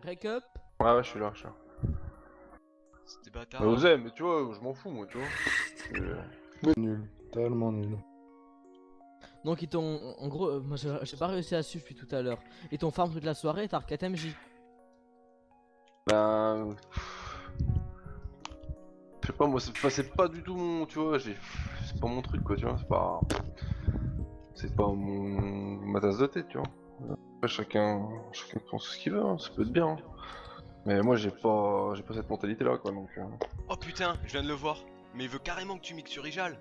Récup. Ouais, je suis là, C'était bâtard. Mais osez, mais tu vois, je m'en fous, moi, tu vois. Nul, tellement nul. Donc ils t'ont, en gros, moi j'ai pas réussi à suivre depuis tout à l'heure. Ils t'ont farm toute la soirée et t'as arc MJ. Ben... Je sais pas, moi, c'est pas du tout mon... Tu vois, c'est pas mon truc, quoi, tu vois, c'est pas... C'est pas ma tasse de thé, tu vois. Après, chacun pense ce qu'il veut, hein, ça peut être bien. Hein. Mais moi, j'ai pas cette mentalité-là, quoi, donc... Oh putain, je viens de le voir. Mais il veut carrément que tu mixes sur Rijal.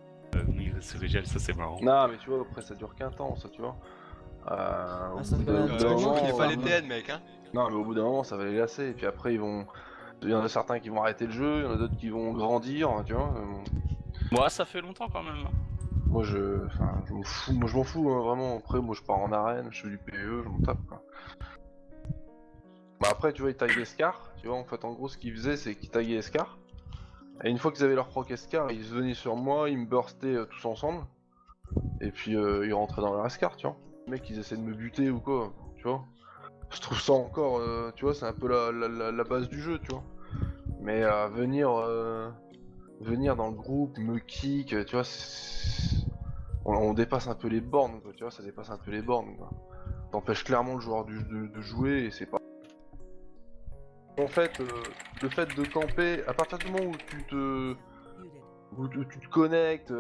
Oui, c'est Rigel, ça c'est marrant. Non, mais tu vois, après, ça dure qu'un temps, ça, tu vois. Au ça bout fait un d'un petit Tu moment, connais moment, pas les TN, mec, hein. Non, mais au bout d'un moment, ça va les lasser, et puis après, ils vont... Il y en a certains qui vont arrêter le jeu, il y en a d'autres qui vont grandir, tu vois. Moi, ça fait longtemps quand même. Moi, je m'en fous, hein, vraiment. Après, moi, je pars en arène, je fais du PvE, je m'en tape, quoi. Bah après, tu vois, ils taguaient Scar, tu vois, en fait, en gros, ce qu'ils faisaient, c'est qu'ils taguaient Scar, et une fois qu'ils avaient leur proc Scar, ils venaient sur moi, ils me burstaient tous ensemble, et puis ils rentraient dans leur Scar, tu vois. Les mecs, ils essaient de me buter ou quoi, tu vois. Je trouve ça encore, tu vois, c'est un peu la base du jeu, tu vois. Mais venir dans le groupe, me kick, tu vois, on dépasse un peu les bornes, quoi, tu vois, ça dépasse un peu les bornes, quoi. T'empêches clairement le joueur de jouer et c'est pas... En fait, le fait de camper, à partir du moment où tu te connectes,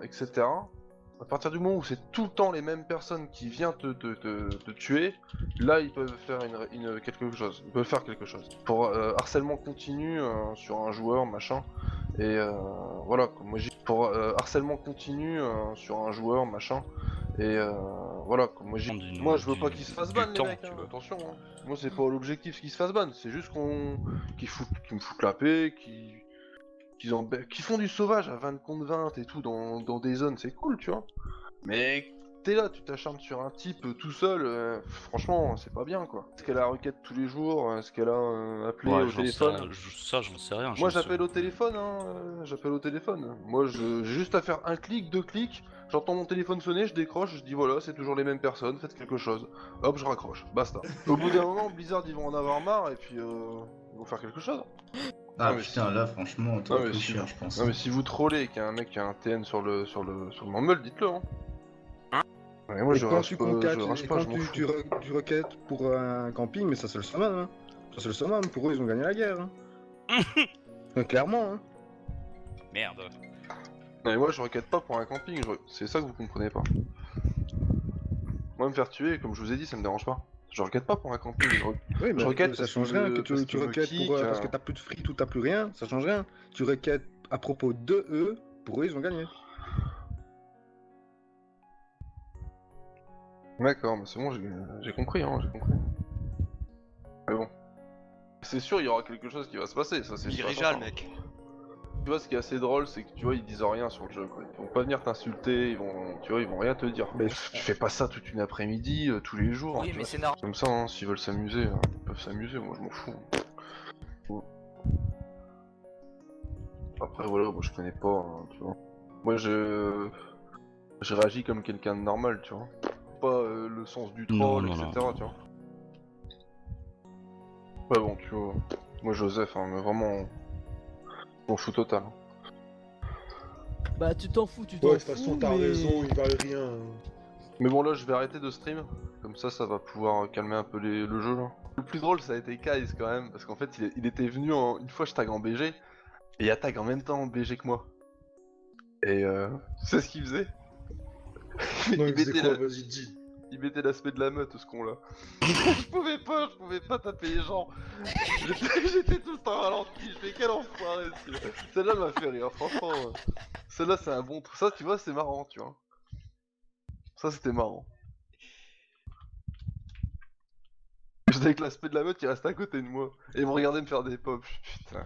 etc., à partir du moment où c'est tout le temps les mêmes personnes qui viennent te tuer, là ils peuvent faire quelque chose. Ils peuvent faire quelque chose. Pour harcèlement continu sur un joueur, machin. Et voilà, quoi. Moi j'ai pour harcèlement continu sur un joueur, machin. Et voilà, quoi. Moi je veux pas qu'ils se fassent ban les temps, mecs, tu hein, vois. attention. Hein. Moi c'est pas l'objectif qu'ils se fassent ban, c'est juste qu'ils me foutent la paix, qui font du sauvage à 20 contre 20 et tout dans des zones, c'est cool, tu vois. Mais t'es là, tu t'acharnes sur un type tout seul, franchement, c'est pas bien, quoi. Est-ce qu'elle a requête tous les jours? Est-ce qu'elle a appelé Ouais, au téléphone? ça, j'en sais rien. Moi, j'appelle au téléphone, hein, j'appelle au téléphone. Moi, j'ai juste à faire un clic, deux clics, j'entends mon téléphone sonner, je décroche, je dis voilà, c'est toujours les mêmes personnes, faites quelque chose. Hop, je raccroche, basta. Au bout d'un moment, Blizzard, ils vont en avoir marre, et puis ils vont faire quelque chose. Ah Non, mais putain, là franchement, Non trop mais, peu si cher, vous... je pense. non mais si vous trollez et qu'il y a un mec qui a un TN sur le mumble, dites-le, hein. Ouais, moi Et je quand rage tu pas, concates, je rage et pas, quand je m'en fous. tu requêtes pour un camping, mais ça c'est le summon, hein. Ça c'est le summon, pour eux ils ont gagné la guerre, hein. Clairement, hein. Merde. Non mais moi je requête pas pour un camping, c'est ça que vous comprenez pas. Moi me faire tuer, comme je vous ai dit, ça me dérange pas. Je requête pas pour un camping, Oui, je mais requête ça parce change rien que parce tu qu'il me requêtes kick, parce que t'as plus de fric ou t'as plus rien, ça change rien. Tu requêtes à propos de eux, pour eux ils ont gagné. D'accord, mais c'est bon, j'ai compris, hein, j'ai compris. Mais bon. C'est sûr, il y aura quelque chose qui va se passer, ça c'est Il sûr. Rijal, mec. Tu vois, ce qui est assez drôle, c'est que tu vois, ils disent rien sur le jeu, quoi. Ils vont pas venir t'insulter, tu vois, ils vont rien te dire. Mais Tu fais pas ça toute une après-midi, tous les jours. Oui, tu mais vois, c'est normal. comme ça, hein, s'ils veulent s'amuser, ils peuvent s'amuser, moi je m'en fous. Après, voilà, moi je connais pas, hein, tu vois. Moi je réagis comme quelqu'un de normal, tu vois. Pas le sens du troll, Non, etc., non. tu vois. Ouais, bon, tu vois. Moi, Joseph, hein, mais vraiment, je m'en fous total. Hein. Bah tu t'en fous, ouais, de toute façon t'as mais... raison, ils valent rien. Mais bon, là, je vais arrêter de stream. Comme ça va pouvoir calmer un peu le jeu, là. Le plus drôle, ça a été Kai's, quand même, parce qu'en fait, il était venu une fois, je tag en BG, et il attaque en même temps en BG que moi. Et tu sais ce qu'il faisait? Non, il mettait la- vas-y, dis. il mettait l'aspect de la meute, ce con-là. je pouvais pas taper les gens. J'étais tout le temps ralenti, je fais quel enfoiré, celui-là. Celle-là m'a fait rire, franchement. Celle-là, c'est un bon truc. Ça, tu vois, c'est marrant, tu vois. Ça, c'était marrant. J'étais avec l'aspect de la meute qui reste à côté de moi. Et ils me regardaient me faire des pops. Putain.